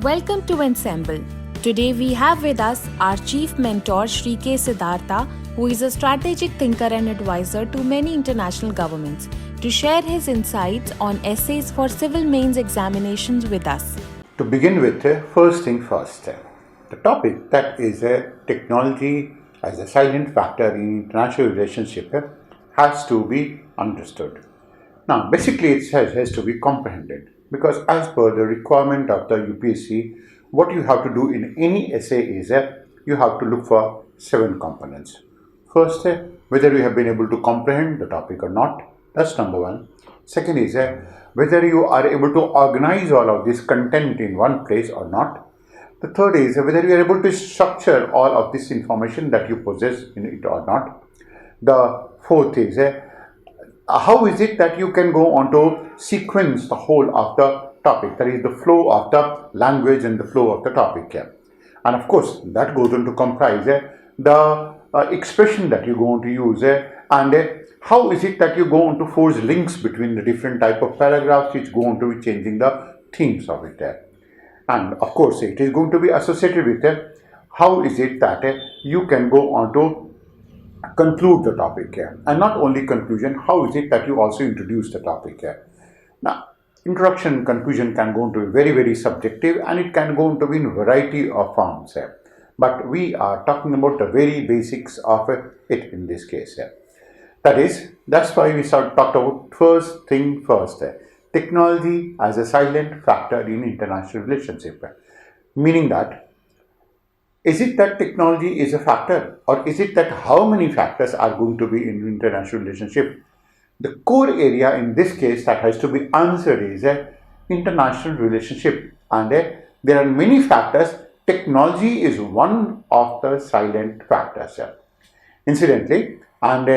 Welcome to Ensemble. Today we have with us our chief mentor Shri K. Siddhartha, who is a strategic thinker and advisor to many international governments, to share his insights on essays for civil mains examinations with us. To begin with, first thing first, the topic that is technology as a silent factor in international relationship has to be understood. Now, basically it has to be comprehended because as per the requirement of the UPSC, what you have to do in any essay is you have to look for 7 components. First, whether you have been able to comprehend the topic or not, that's number 1. Second is whether you are able to organize all of this content in one place or not. The third is whether you are able to structure all of this information that you possess in it or not. The fourth is how is it that you can go on to sequence the whole of the topic, that is the flow of the language and the flow of the topic here. And of course that goes on to comprise the expression that you're going to use and how is it that you go on to forge links between the different type of paragraphs which go on to be changing the themes of it. And of course it is going to be associated with how is it that you can go on to conclude the topic here, and not only conclusion, how is it that you also introduce the topic here. Now, introduction and conclusion can go into very subjective and it can go into in variety of forms here. But we are talking about the very basics of it in this case here. That's why we talked about first thing first, technology as a silent factor in international relationship. Meaning that, is it that technology is a factor, or is it that how many factors are going to be in international relationship? The core area in this case that has to be answered is international relationship, and there are many factors. Technology is one of the silent factors. Incidentally, and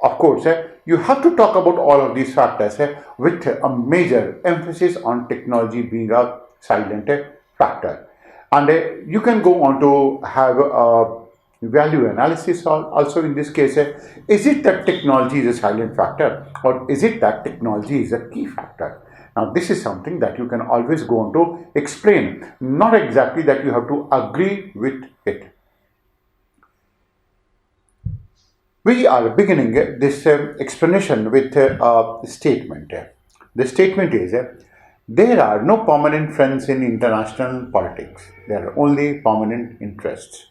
of course, you have to talk about all of these factors with a major emphasis on technology being a silent factor. And you can go on to have a value analysis also in this case. Is it that technology is a silent factor, or is it that technology is a key factor? Now, this is something that you can always go on to explain, not exactly that you have to agree with it. We are beginning this explanation with a statement. The statement is, there are no permanent friends in international politics. There are only permanent interests.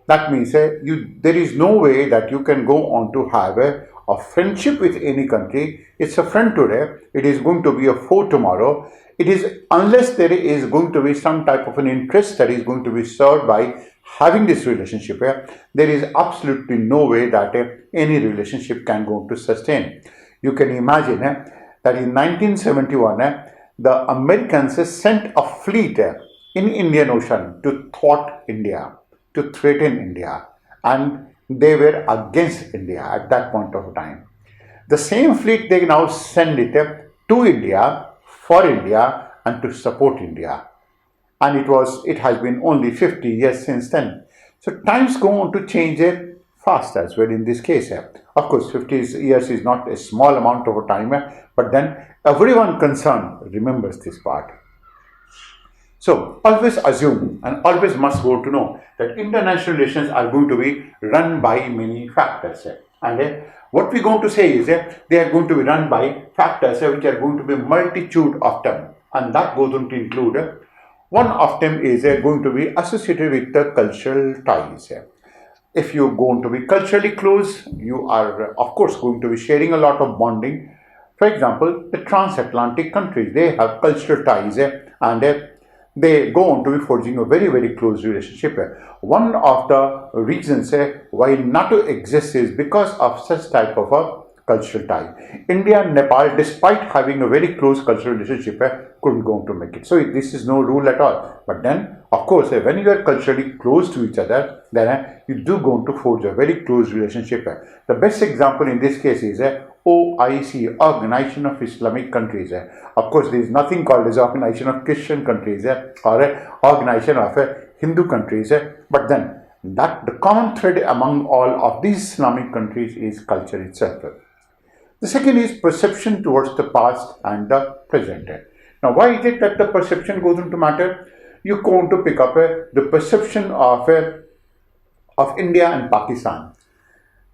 That means there is no way that you can go on to have a friendship with any country. It's a friend today. It is going to be a foe tomorrow. It is unless there is going to be some type of an interest that is going to be served by having this relationship. There is absolutely no way that any relationship can go on to sustain. You can imagine that in 1971, the Americans sent a fleet in Indian Ocean to thwart India, to threaten India, and they were against India at that point of time. The same fleet, they now send it to India, for India, and to support India. And it has been only 50 years since then. So times go on to change fast as well in this case. Of course, 50 years is not a small amount of time, but then everyone concerned remembers this part. So always assume and always must go to know that international relations are going to be run by many factors. And what we're going to say is they are going to be run by factors which are going to be multitude of them. And that goes on to include one of them is going to be associated with the cultural ties. If you're going to be culturally close, you are of course going to be sharing a lot of bonding. For example, the transatlantic countries, they have cultural ties and they go on to be forging a very close relationship. One of the reasons why NATO exists is because of such type of a cultural tie. India and Nepal, despite having a very close cultural relationship, couldn't go on to make it. So this is no rule at all. But then, of course, when you are culturally close to each other, then you do go on to forge a very close relationship. The best example in this case is OIC, Organization of Islamic Countries. Of course, there is nothing called as Organization of Christian countries or Organization of Hindu countries. But then, that the common thread among all of these Islamic countries is culture itself. The second is perception towards the past and the present. Now, why is it that the perception goes into matter? you're going to pick up the perception of India and Pakistan.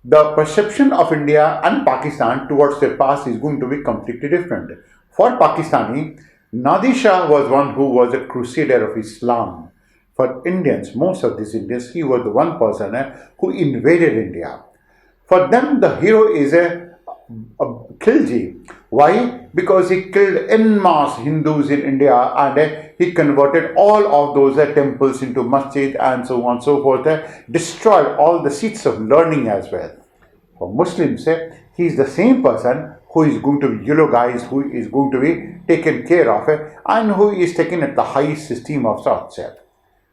The perception of India and Pakistan towards their past is going to be completely different. For Pakistani, Nadir Shah was one who was a crusader of Islam. For Indians, most of these Indians, he was the one person who invaded India. For them, the hero is a Khilji. Why? Because he killed en masse Hindus in India and he converted all of those temples into masjid and so on and so forth, destroyed all the seats of learning as well. For Muslims, he is the same person who is going to be eulogized, who is going to be taken care of, and who is taken at the highest esteem of sorts.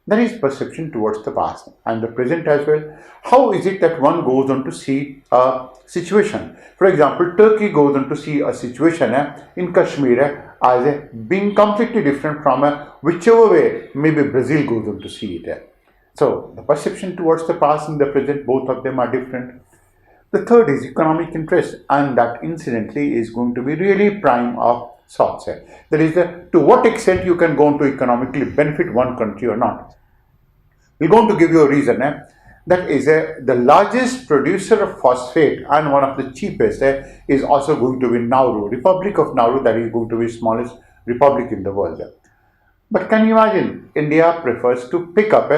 That is perception towards the past and the present as well. How is it that one goes on to see a situation? For example, Turkey goes on to see a situation in Kashmir as being completely different from whichever way maybe Brazil goes on to see it. So the perception towards the past and the present, both of them are different. The third is economic interest, and that incidentally is going to be really prime of sorts. That is, to what extent you can go on to economically benefit one country or not. We're going to give you a reason. That is, the largest producer of phosphate and one of the cheapest is also going to be Nauru, Republic of Nauru, that is going to be the smallest republic in the world. But can you imagine, India prefers to pick up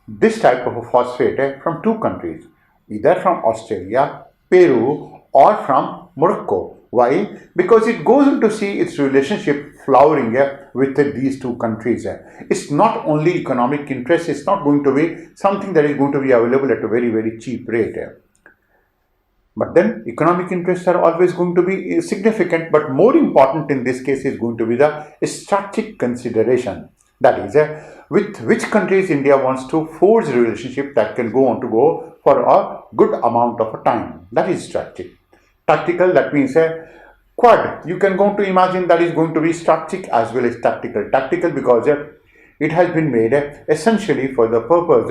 this type of a phosphate from two countries, either from Australia, Peru, or from Morocco. Why? Because it goes on to see its relationship flowering with these two countries. It's not only economic interest, it's not going to be something that is going to be available at a very, very cheap rate. But then economic interests are always going to be significant, but more important in this case is going to be the strategic consideration. That is, with which countries India wants to forge a relationship that can go on to go for a good amount of time. That is strategic. Tactical, that means Quad. You can go to imagine that is going to be strategic as well as tactical. Tactical because it has been made essentially for the purpose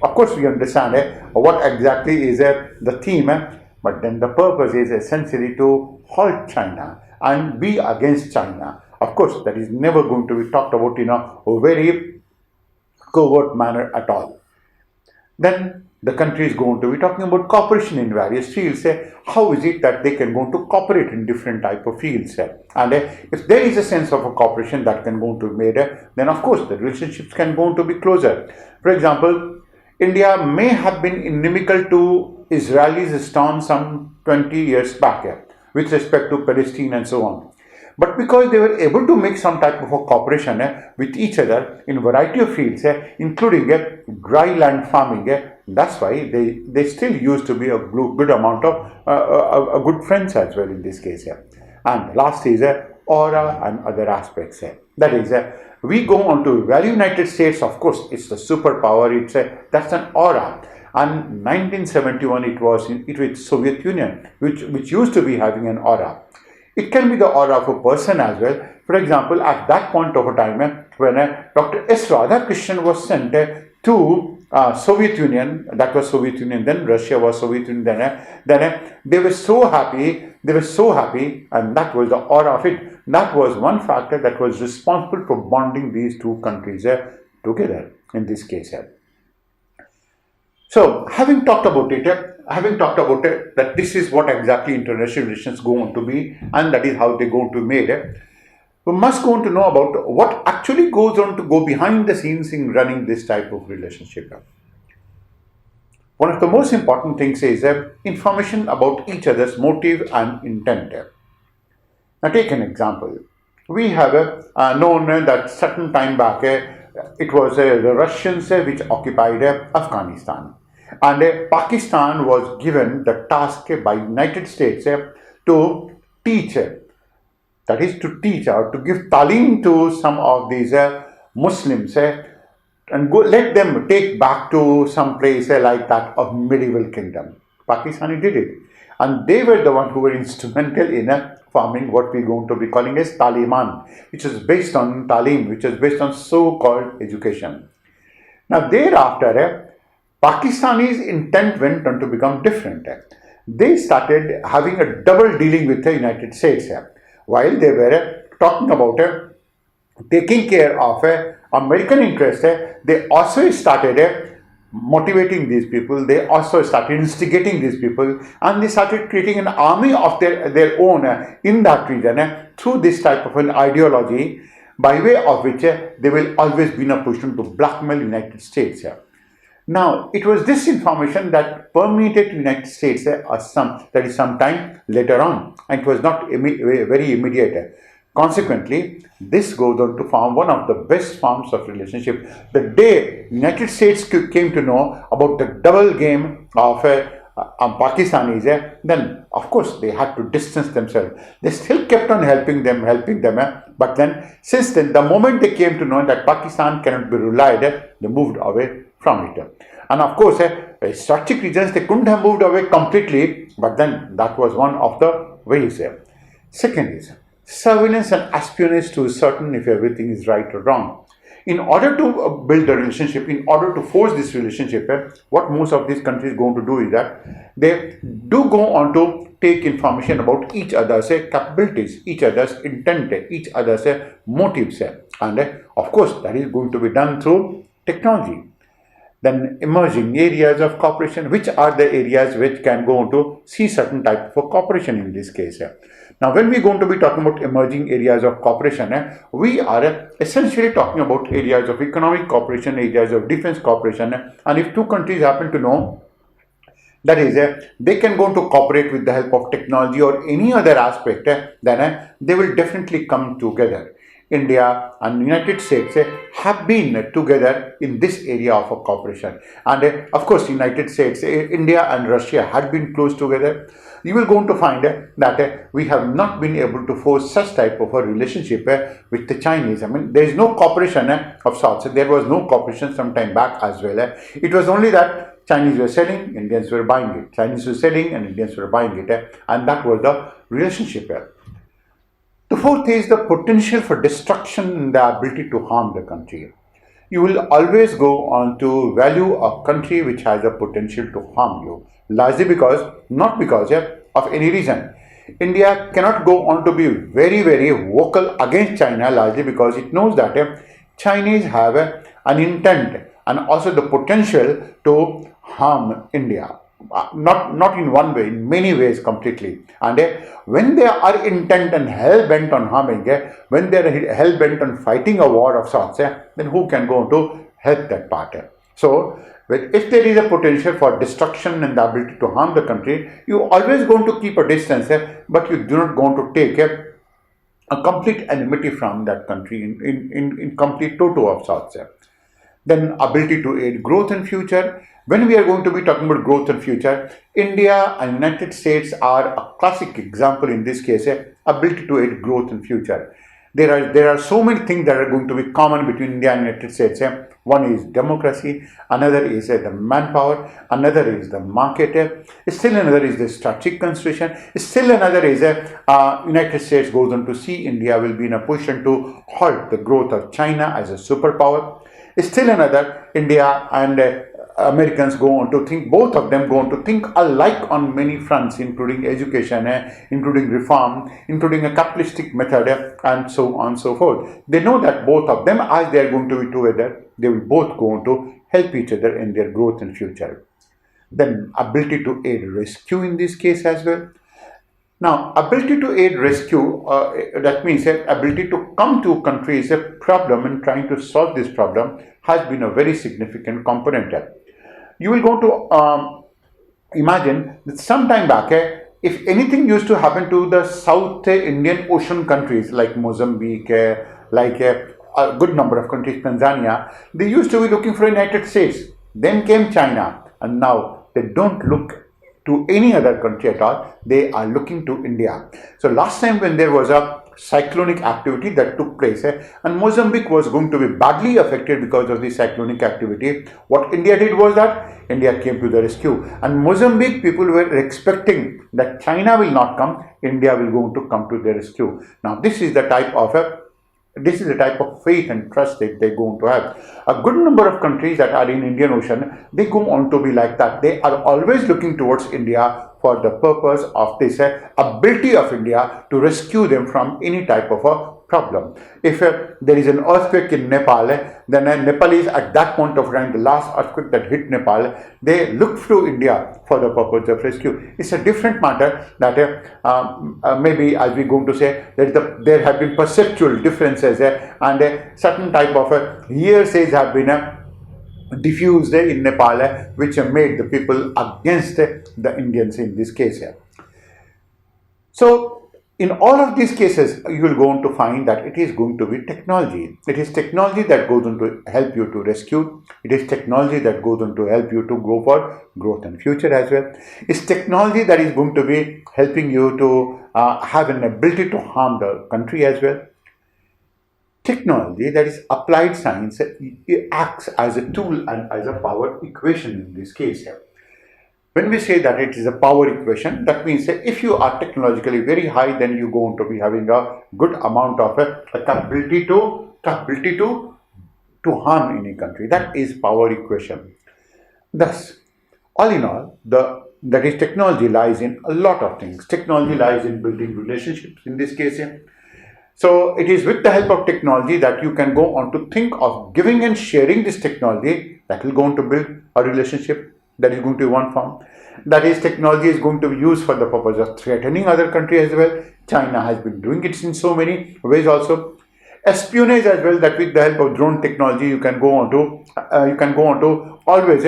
of course we understand what exactly is the theme, but then the purpose is essentially to halt China and be against China. Of course, that is never going to be talked about in a very covert manner at all. Then the country is going to be talking about cooperation in various fields. How is it that they can go to cooperate in different type of fields? And if there is a sense of a cooperation that can go to be made, then of course the relationships can go to be closer. For example, India may have been inimical to Israel's stance some 20 years back with respect to Palestine and so on. But because they were able to make some type of a cooperation with each other in a variety of fields, including dry land farming, that's why they still used to be a good amount of a good friends as well in this case. And last is aura and other aspects. That is, we go on to value United States, of course, it's the superpower, that's an aura. And 1971 it was Soviet Union, which used to be having an aura. It can be the aura of a person as well. For example, at that point of a time when Dr. S. Radhakrishnan was sent to Soviet Union, that was Soviet Union, then Russia was Soviet Union, then they were so happy, and that was the aura of it. That was one factor that was responsible for bonding these two countries together in this case. So, having talked about it, that this is what exactly international relations go on to be, and that is how they go on to be made, we must go on to know about what actually goes on to go behind the scenes in running this type of relationship. One of the most important things is information about each other's motive and intent. Now, take an example. We have known that certain time back, it was the Russians which occupied Afghanistan. And Pakistan was given the task by United States to teach, that is to teach or to give talim to some of these Muslims and let them take back to some place like that of medieval kingdom. Pakistani did it. And they were the one who were instrumental in forming what we're going to be calling as Taliban, which is based on talim, which is based on so-called education. Now thereafter, Pakistani's intent went on to become different. They started having a double dealing with the United States. While they were talking about taking care of American interests, they also started motivating these people. They also started instigating these people, and they started creating an army of their own in that region through this type of an ideology, by way of which they will always be in a position to blackmail United States. Now, it was this information that permeated the United States that is sometime later on, and it was not very immediate. Consequently, this goes on to form one of the best forms of relationship. The day United States came to know about the double game of Pakistanis, then of course they had to distance themselves. They still kept on helping them, but then since then, the moment they came to know that Pakistan cannot be relied, they moved away from it. And of course, strategic reasons, they couldn't have moved away completely, but then that was one of the ways. Second is surveillance and espionage to certain if everything is right or wrong. In order to build a relationship, in order to force this relationship, what most of these countries going to do is that they do go on to take information about each other's capabilities, each other's intent, each other's motives. And of course, that is going to be done through technology. Then emerging areas of cooperation, which are the areas which can go on to see certain type of cooperation in this case. Now, when we're going to be talking about emerging areas of cooperation, we are essentially talking about areas of economic cooperation, areas of defense cooperation, and if two countries happen to know, that is, they can go to cooperate with the help of technology or any other aspect, then they will definitely come together. India and United States have been together in this area of cooperation, and of course United States, India and Russia had been close together. You will going to find that we have not been able to force such type of a relationship with the Chinese. I mean, there is no cooperation of sorts. There was no cooperation some time back as well. It was only that Chinese were selling, Indians were buying it. Chinese were selling and Indians were buying it, and that was the relationship. The fourth is the potential for destruction and the ability to harm the country. You will always go on to value a country which has a potential to harm you, largely not because of any reason. India cannot go on to be very, very vocal against China, largely because it knows that Chinese have an intent and also the potential to harm India. Not in one way, in many ways completely. And when they are intent and hell bent on harming, when they are hell bent on fighting a war of sorts, then who can go to help that part? So, if there is a potential for destruction and the ability to harm the country, you always going to keep a distance, but you do not going to take a complete enmity from that country in complete toto of sorts. Then ability to aid growth and future. When we are going to be talking about growth and future, India and United States are a classic example in this case, ability to aid growth and future. There are so many things that are going to be common between India and United States. One is democracy, another is the manpower, another is the market, still another is the strategic consideration, still another is United States goes on to see India will be in a position to halt the growth of China as a superpower. Still another, India and Americans go on to think, both of them go on to think alike on many fronts, including education, including reform, including a capitalistic method, and so on and so forth. They know that both of them, as they are going to be together, they will both go on to help each other in their growth and future. Then ability to aid rescue in this case as well. Now, ability to aid rescue, that means ability to come to countries a problem and trying to solve this problem has been a very significant component. You will go to imagine that some time back, if anything used to happen to the South Indian Ocean countries like Mozambique, like a good number of countries, Tanzania, they used to be looking for the United States. Then came China, and now they don't look to any other country at all. They are looking to India. So last time when there was a cyclonic activity that took place, and Mozambique was going to be badly affected because of the cyclonic activity, what India did was that India came to the rescue, and Mozambique people were expecting that China will not come, India will going to come to their rescue. Now this is the type of faith and trust that they're going to have. A good number of countries that are in Indian Ocean, they go on to be like that. They are always looking towards India for the purpose of this ability of India to rescue them from any type of a problem. If there is an earthquake in Nepal, then Nepalese at that point of time, the last earthquake that hit Nepal, they look to India for the purpose of rescue. It's a different matter that maybe, as we're going to say, that there have been perceptual differences and a certain type of hearsays have been diffused in Nepal, which made the people against the Indians in this case. So, in all of these cases, you will go on to find that it is going to be technology. It is technology that goes on to help you to rescue. It is technology that goes on to help you to go for growth and future as well. It's technology that is going to be helping you to have an ability to harm the country as well. Technology, that is applied science, it acts as a tool and as a power equation in this case. When we say that it is a power equation, that means if you are technologically very high, then you're going to be having a good amount of a capability to harm any country. That is power equation. Thus, all in all, that is technology lies in a lot of things. Technology lies in building relationships in this case. So it is with the help of technology that you can go on to think of giving and sharing this technology that will go on to build a relationship. That is going to be one form. That is, technology is going to be used for the purpose of threatening other countries as well. China has been doing it in so many ways also. Espionage as well, that with the help of drone technology you can go on to always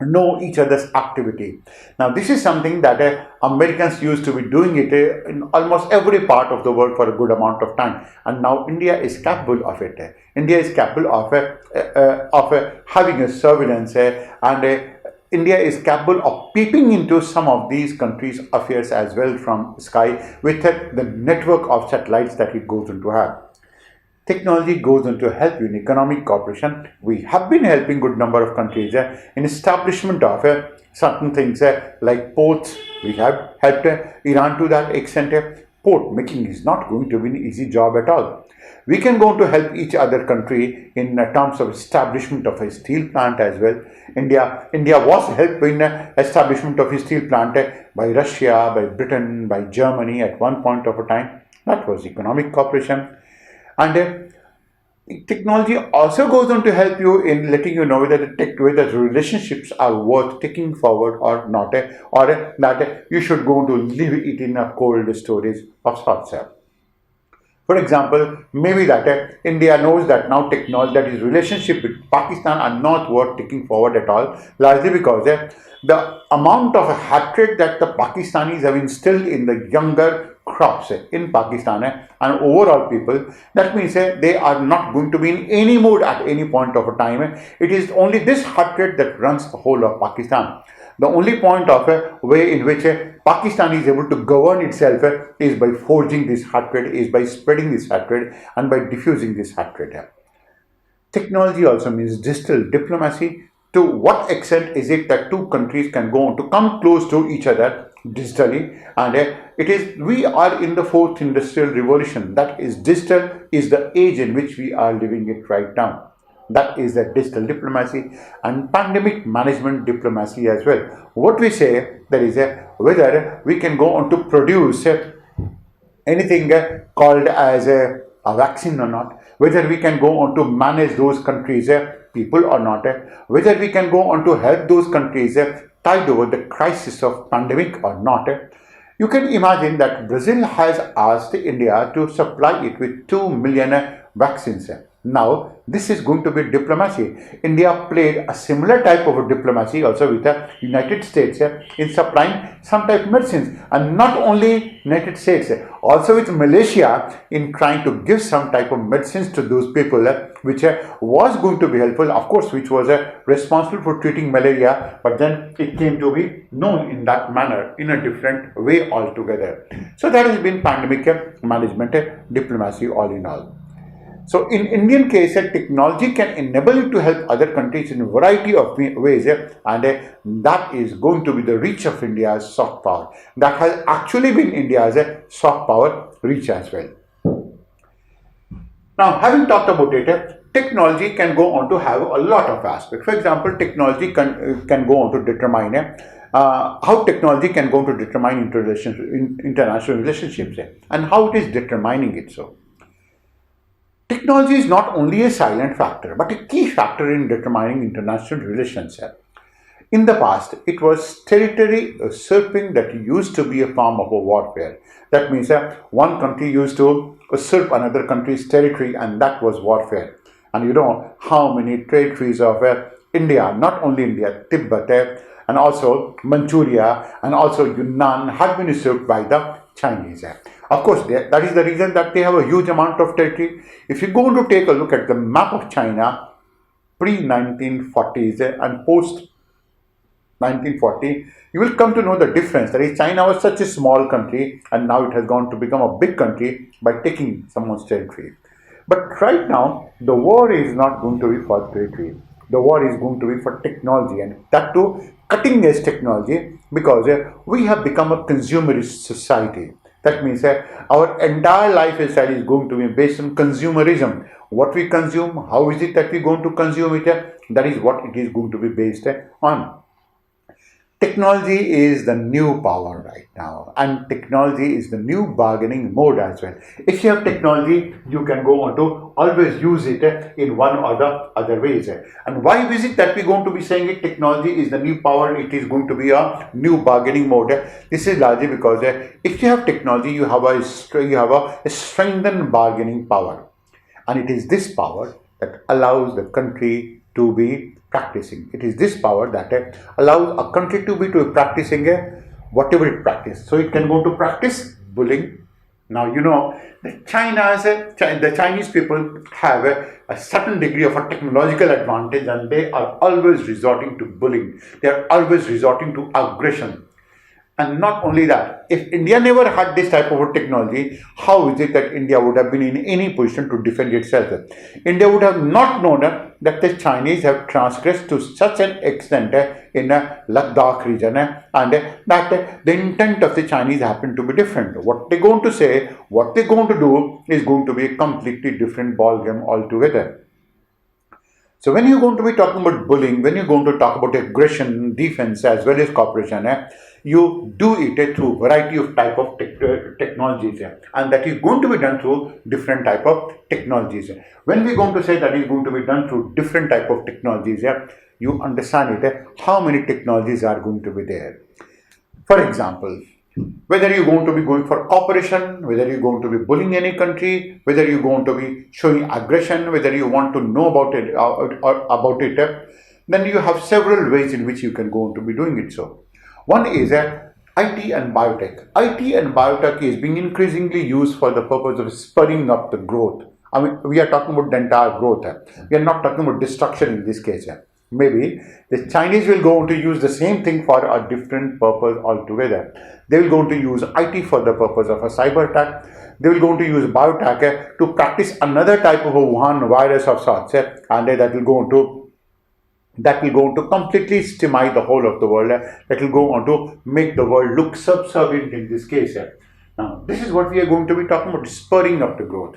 know each other's activity. Now this is something that Americans used to be doing it in almost every part of the world for a good amount of time, and now India is capable of it. India is capable of having a surveillance and India is capable of peeping into some of these countries' affairs as well from sky with the network of satellites that it goes on to have. Technology goes on to help you in economic cooperation. We have been helping good number of countries in establishment of certain things like ports. We have helped Iran to that extent. Port making is not going to be an easy job at all. We can go to help each other country in terms of establishment of a steel plant as well. India was helped in establishment of a steel plant by Russia, by Britain, by Germany at one point of a time. That was economic cooperation. And technology also goes on to help you in letting you know whether the relationships are worth taking forward or not, or that you should go to leave it in a cold storage of sorts. For example, maybe that India knows that now technology, that is relationship with Pakistan, are not worth taking forward at all, largely because the amount of hatred that the Pakistanis have instilled in the younger crops in Pakistan and overall people, that means they are not going to be in any mood at any point of a time. It is only this hatred that runs the whole of Pakistan. The only point of a way in which Pakistan is able to govern itself is by forging this hatred, is by spreading this hatred and by diffusing this hatred. Technology also means digital diplomacy. To what extent is it that two countries can go on to come close to each other digitally? And we are in the fourth industrial revolution. That is, digital is the age in which we are living it right now. That is the digital diplomacy and pandemic management diplomacy as well. What we say, that is whether we can go on to produce anything called as a vaccine or not, whether we can go on to manage those countries' people or not, whether we can go on to help those countries tide over the crisis of pandemic or not. You can imagine that Brazil has asked India to supply it with 2 million vaccines. Now, this is going to be diplomacy. India played a similar type of a diplomacy also with the United States in supplying some type of medicines. And not only United States, also with Malaysia in trying to give some type of medicines to those people, which was going to be helpful, of course, which was responsible for treating malaria, but then it came to be known in that manner, in a different way altogether. So that has been pandemic management diplomacy all in all. So in Indian case, technology can enable you to help other countries in a variety of ways, and that is going to be the reach of India's soft power. That has actually been India's soft power reach as well. Now, having talked about it, technology can go on to have a lot of aspects. For example, technology can go on to determine how technology can go on to determine international relationships and how it is determining it so. Technology is not only a silent factor, but a key factor in determining international relations. In the past, it was territory usurping that used to be a form of a warfare. That means one country used to usurp another country's territory, and that was warfare. And you know how many territories of India, not only India, Tibet, and also Manchuria, and also Yunnan had been usurped by the Chinese. Of course, that is the reason that they have a huge amount of territory. If you go to take a look at the map of China pre-1940s and post 1940, you will come to know the difference. That is, China was such a small country and now it has gone to become a big country by taking someone's territory. But right now, the war is not going to be for territory. The war is going to be for technology, and that too cutting edge technology, because we have become a consumerist society. That means our entire lifestyle is going to be based on consumerism. What we consume, how is it that we are going to consume it, that is what it is going to be based on. Technology is the new power right now, and technology is the new bargaining mode as well. If you have technology, you can go on to always use it in one or the other ways. And why is it that we're going to be saying it? Technology is the new power, it is going to be a new bargaining mode. This is largely because if you have technology, you have a strengthened bargaining power, and it is this power that allows the country to be practicing. It is this power that allows a country to be practicing whatever it practices. So it can go to practice bullying. Now you know that the Chinese people have a certain degree of a technological advantage, and they are always resorting to bullying. They are always resorting to aggression. And not only that, if India never had this type of technology, how is it that India would have been in any position to defend itself? India would have not known that the Chinese have transgressed to such an extent in Ladakh region, and that the intent of the Chinese happened to be different. What they're going to say, what they're going to do is going to be a completely different ball game altogether. So when you're going to be talking about bullying, when you're going to talk about aggression, defense as well as cooperation, you do it through variety of type of technologies, and that is going to be done through different type of technologies. When we're going to say that is going to be done through different type of technologies, you understand it, how many technologies are going to be there. For example, whether you're going to be going for cooperation, whether you're going to be bullying any country, whether you're going to be showing aggression, whether you want to know about it, then you have several ways in which you can go on to be doing it. So one is IT and biotech. IT and biotech is being increasingly used for the purpose of spurring up the growth. I mean, we are talking about the entire growth. We are not talking about destruction in this case. Maybe the Chinese will go on to use the same thing for a different purpose altogether. They will go on to use IT for the purpose of a cyber attack. They will go on to use biotech to practice another type of a Wuhan virus of sorts, and that will go on to completely stymie the whole of the world. That will go on to make the world look subservient in this case. Now, this is what we are going to be talking about, spurring up the growth.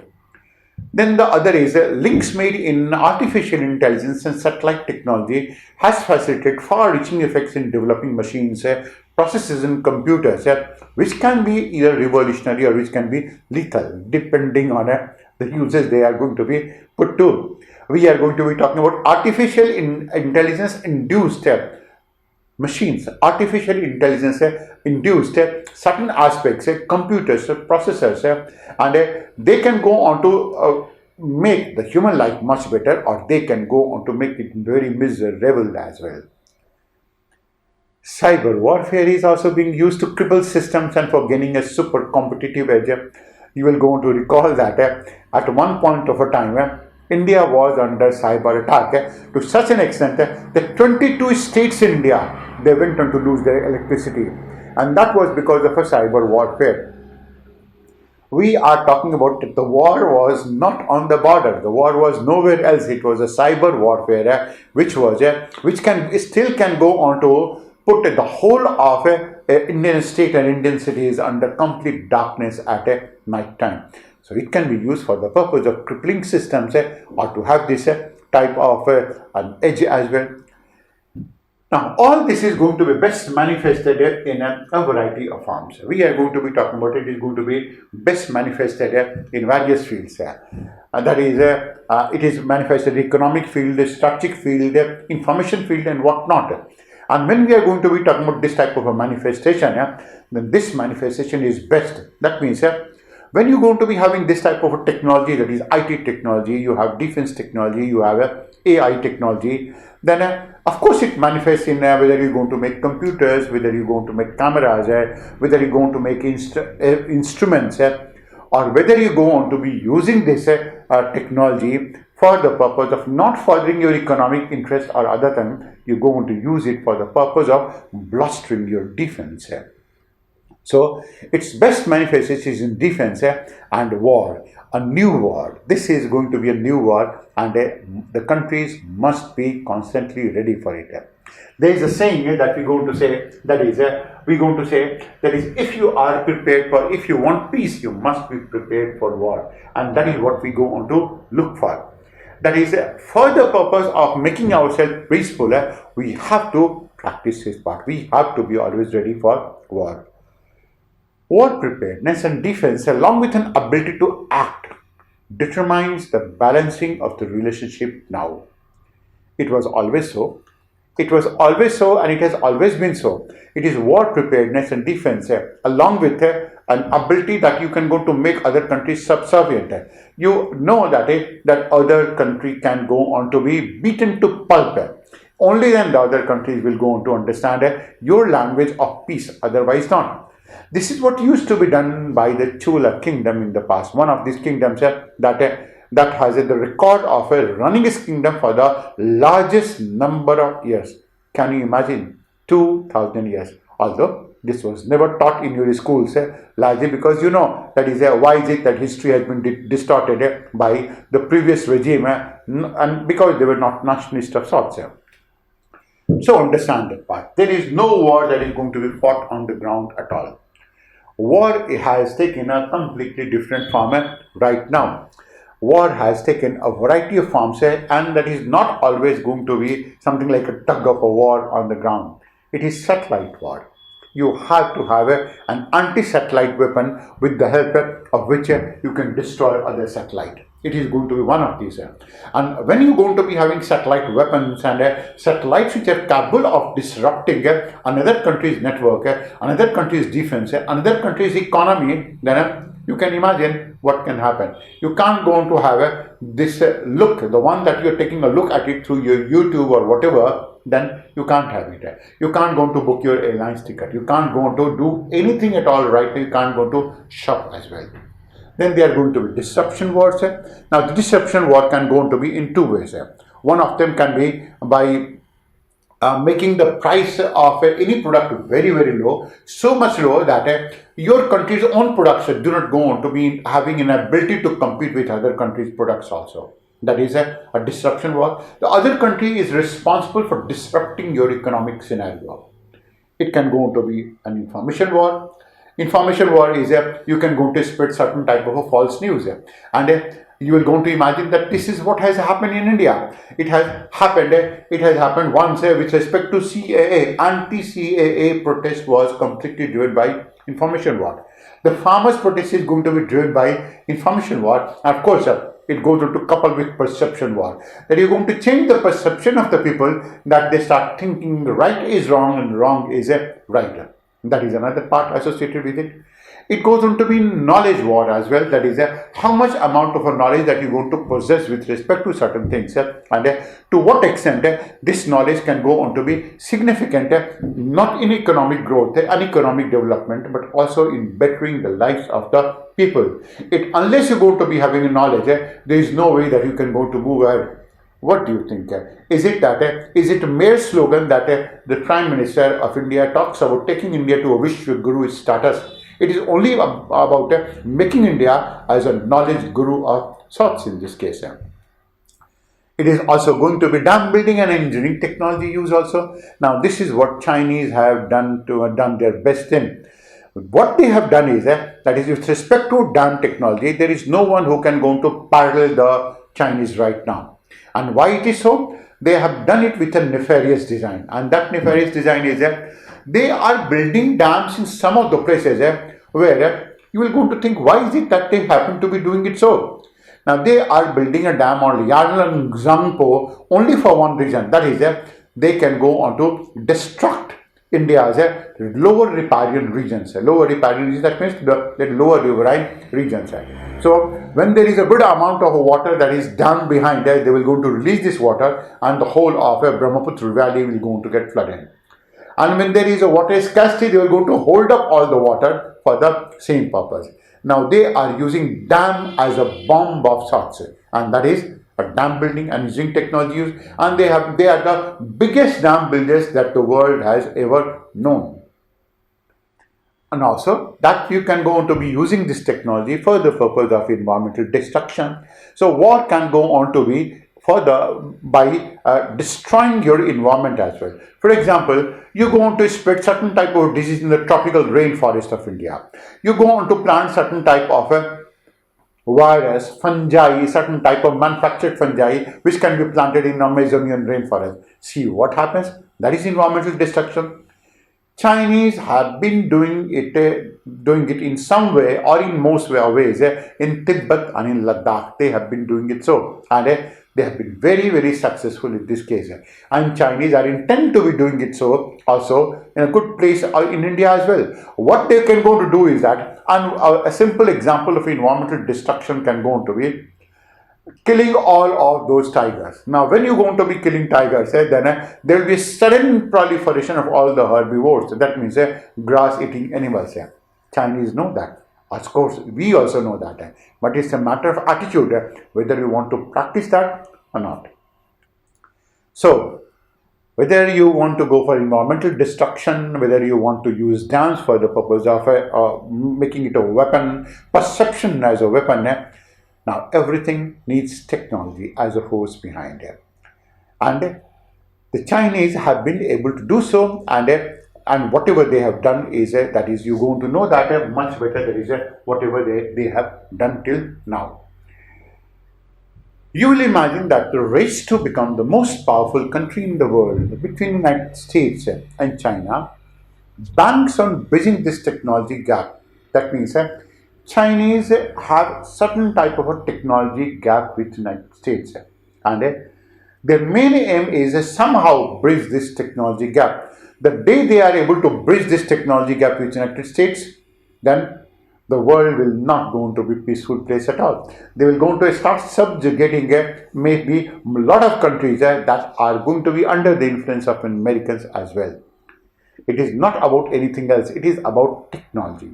Then the other is links made in artificial intelligence and satellite technology has facilitated far-reaching effects in developing machines, processes and computers, which can be either revolutionary or which can be lethal, depending on the uses they are going to be put to. We are going to be talking about artificial intelligence induced machines, artificial intelligence induced certain aspects, computers, processors, and they can go on to make the human life much better, or they can go on to make it very miserable as well. Cyber warfare is also being used to cripple systems and for gaining a super competitive edge. You will go on to recall that at one point of a time, India was under cyber attack to such an extent that 22 states in India, they went on to lose their electricity, and that was because of a cyber warfare. We are talking about the war was not on the border. The war was nowhere else. It was a cyber warfare, which still can go on to put the whole of Indian state and Indian cities under complete darkness at night time. So it can be used for the purpose of crippling systems or to have this type of an edge as well. Now, all this is going to be best manifested in a variety of forms. We are going to be talking about it is going to be best manifested in various fields. That is, it is manifested in economic field, strategic field, information field, and whatnot. And when we are going to be talking about this type of a manifestation, then this manifestation is best. That means when you're going to be having this type of a technology, that is IT technology, you have defense technology, you have AI technology, then of course it manifests in whether you're going to make computers, whether you're going to make cameras, whether you're going to make instruments, or whether you go on to be using this technology for the purpose of not furthering your economic interest, or other than you go on to use it for the purpose of bolstering your defense. So its best manifestation is in defense and war, a new war. This is going to be a new war, and the countries must be constantly ready for it. There is a saying that we're going to say, that is, if you are prepared for, if you want peace, you must be prepared for war. And that is what we go on to look for. That is, for the purpose of making ourselves peaceful, we have to practice this part. We have to be always ready for war. War preparedness and defense, along with an ability to act, determines the balancing of the relationship now. It was always so. It was always so, and it has always been so. It is war preparedness and defense, along with an ability that you can go to make other countries subservient. You know that other country can go on to be beaten to pulp. Only then the other countries will go on to understand your language of peace, otherwise not. This is what used to be done by the Chola kingdom in the past. One of these kingdoms that has the record of running his kingdom for the largest number of years. Can you imagine? 2000 years. Although this was never taught in your schools, largely because you know that is why is it that history has been distorted by the previous regime, and because they were not nationalist of sorts. So understand that part. There is no war that is going to be fought on the ground at all. War has taken a completely different form right now. War has taken a variety of forms, and that is not always going to be something like a tug of a war on the ground. It is satellite war. You have to have an anti-satellite weapon with the help of which you can destroy other satellite. It is going to be one of these. And when you're going to be having satellite weapons and satellites which are capable of disrupting another country's network, another country's defense, another country's economy, then you can imagine what can happen. You can't go on to have this look, the one that you're taking a look at it through your YouTube or whatever, then you can't have it. You can't go on to book your airlines ticket. You can't go on to do anything at all right now. You can't go to shop as well. Then there are going to be disruption wars. Now the disruption war can go on to be in two ways. One of them can be by making the price of any product very, very low, so much low that your country's own products do not go on to be having an ability to compete with other countries' products also. That is a disruption war. The other country is responsible for disrupting your economic scenario. It can go on to be an information war. Information war is you can go to spread certain type of a false news, and you will go to imagine that this is what has happened in India. It has happened once with respect to CAA. Anti-CAA protest was completely driven by information war. The farmers' protest is going to be driven by information war. And of course, it goes on to couple with perception war. That you're going to change the perception of the people, that they start thinking right is wrong and wrong is right. That is another part associated with it. It goes on to be knowledge war as well. That is how much amount of a knowledge that you're going to possess with respect to certain things, and to what extent this knowledge can go on to be significant, not in economic growth and economic development, but also in bettering the lives of the people. Unless you're going to be having a knowledge, there is no way that you can go to move ahead. What do you think? Is it a mere slogan that the Prime Minister of India talks about taking India to a Vishwa Guru status? It is only about making India as a knowledge guru of sorts in this case. It is also going to be dam building and engineering technology use also. Now this is what Chinese have done their best in. What they have done is that is with respect to dam technology, there is no one who can go to parallel the Chinese right now. And why it is so? they have done it with a nefarious design, and that nefarious design is they are building dams in some of the places where you will go to think, why is it that they happen to be doing it so? Now they are building a dam on Yarlan Zangpo only for one reason, that is they can go on to destruct India's lower riparian regions. Lower riparian regions, that means the lower riverine regions. So when there is a good amount of water that is down behind, they will go to release this water, and the whole of Brahmaputra valley will go to get flooded. And when there is a water scarcity, they will go to hold up all the water for the same purpose. Now they are using dam as a bomb of sorts, and that is a dam building and using technology, and they are the biggest dam builders that the world has ever known. And also that you can go on to be using this technology for the purpose of environmental destruction. So war can go on to be by destroying your environment as well. For example, you go on to spread certain type of disease in the tropical rainforest of India. You go on to plant certain type of a virus, fungi, certain type of manufactured fungi which can be planted in Amazonian rainforest. See what happens? That is environmental destruction. Chinese have been doing it in some way or in most ways in Tibet and in Ladakh. They have been doing it so, and they have been very, very successful in this case. And Chinese are intent to be doing it so also in a good place in India as well. What they can go to do is that, and a simple example of environmental destruction can go on to be killing all of those tigers. Now when you go on to be killing tigers, then there will be sudden proliferation of all the herbivores. That means grass eating animals. Chinese know that. Of course, we also know that. But it's a matter of attitude, whether you want to practice that or not. So, whether you want to go for environmental destruction, whether you want to use dams for the purpose of making it a weapon, perception as a weapon, now everything needs technology as a force behind it. And the Chinese have been able to do so, and whatever they have done is that is, you're going to know that much better, that is whatever they have done till now. You will imagine that the race to become the most powerful country in the world between the United States and China banks on bridging this technology gap. That means Chinese have certain type of a technology gap with the United States, and their main aim is somehow bridge this technology gap. The day they are able to bridge this technology gap with the United States, then the world will not going to be a peaceful place at all. They will going to start subjugating maybe a lot of countries that are going to be under the influence of Americans as well. It is not about anything else. It is about technology.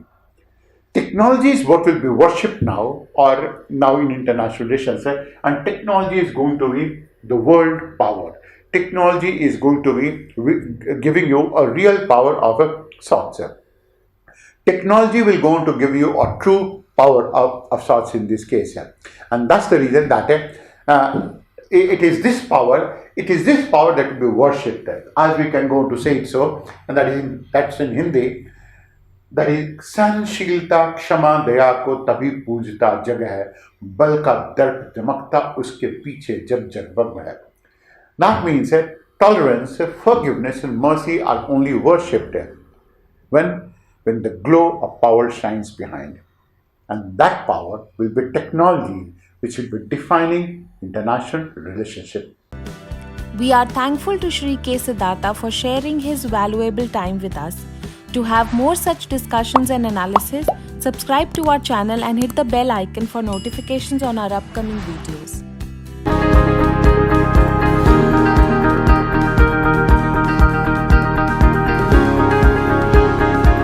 Technology is what will be worshipped now, or now in international relations, and technology is going to be the world power. Technology is going to be giving you a real power of a sorts. Technology will go on to give you a true power of sorts in this case. And that's the reason that it is this power that will be worshipped, as we can go on to say it so, and that's in Hindi. That is, सहनशीलता क्षमा दया को तभी पूजता जग है, बल का दर्प दमकता उसके पीछे जब जग भग है. That means tolerance, forgiveness and mercy are only worshipped when the glow of power shines behind. And that power will be technology, which will be defining international relationship. We are thankful to Shri K. Siddhartha for sharing his valuable time with us. To have more such discussions and analysis, subscribe to our channel and hit the bell icon for notifications on our upcoming videos.